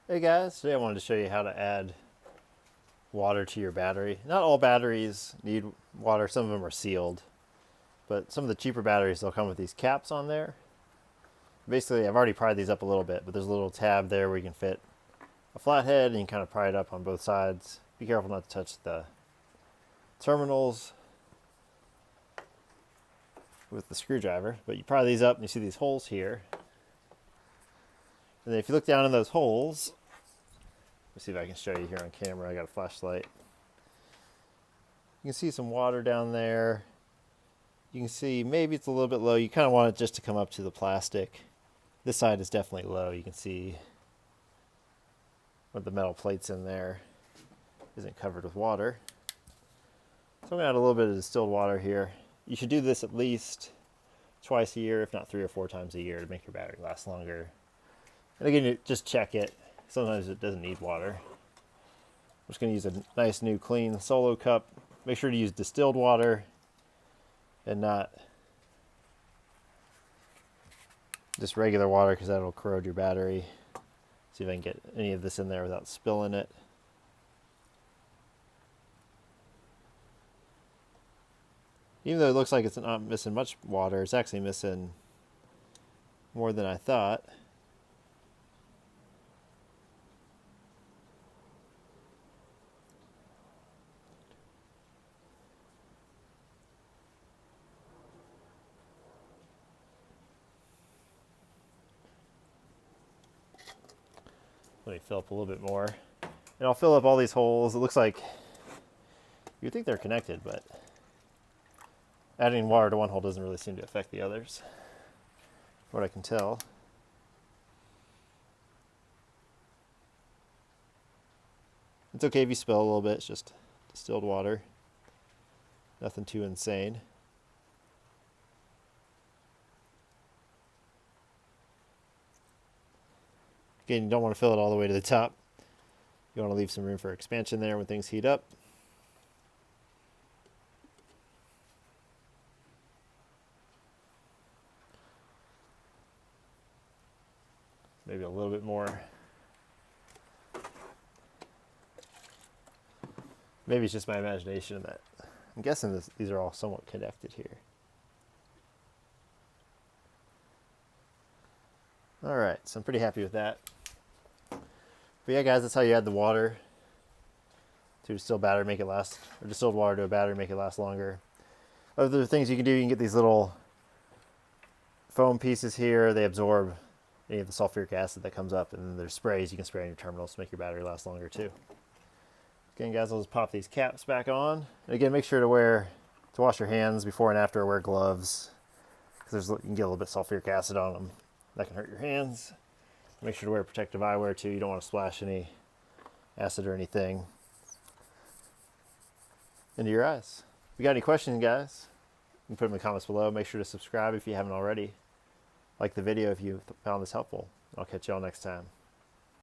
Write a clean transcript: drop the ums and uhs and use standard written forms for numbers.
Hey guys, today I wanted to show you how to add water to your battery. Not all batteries need water, some of them are sealed, but some of the cheaper batteries, they'll come with these caps on there. Basically, I've already pried these up a little bit, but there's a little tab there where you can fit a flathead and you can kind of pry it up on both sides. Be careful not to touch the terminals with the screwdriver, but you pry these up and you see these holes here. And then if you look down in those holes, let me see if I can show you here on camera. I got a flashlight. You can see some water down there. You can see maybe it's a little bit low. You kind of want it just to come up to the plastic. This side is definitely low. You can see where the metal plates in there isn't covered with water. So I'm going to add a little bit of distilled water here. You should do this at least twice a year, if not 3 or 4 times a year, to make your battery last longer. And again, you just check it. Sometimes it doesn't need water. I'm just going to use a nice new clean solo cup. Make sure to use distilled water and not just regular water, because that'll corrode your battery. See if I can get any of this in there without spilling it. Even though it looks like it's not missing much water, it's actually missing more than I thought. Let me fill up a little bit more. And I'll fill up all these holes. It looks like you'd think they're connected, but adding water to one hole doesn't really seem to affect the others, from what I can tell. It's okay if you spill a little bit, it's just distilled water. Nothing too insane. Again, you don't want to fill it all the way to the top. You want to leave some room for expansion there when things heat up. Maybe a little bit more. Maybe it's just my imagination that I'm guessing these are all somewhat connected here. All right, so I'm pretty happy with that. But yeah, guys, that's how you add the water to a distilled battery, make it last, or distilled water to a battery, make it last longer. Other things you can do, you can get these little foam pieces here. They absorb any of the sulfuric acid that comes up, and then there's sprays you can spray on your terminals to make your battery last longer too. Again, guys, I'll just pop these caps back on. And again, make sure to wash your hands before and after, wear gloves, because you can get a little bit of sulfuric acid on them. That can hurt your hands. Make sure to wear protective eyewear too. You don't want to splash any acid or anything into your eyes. If you got any questions, guys, you can put them in the comments below. Make sure to subscribe if you haven't already. Like the video if you found this helpful. I'll catch y'all next time.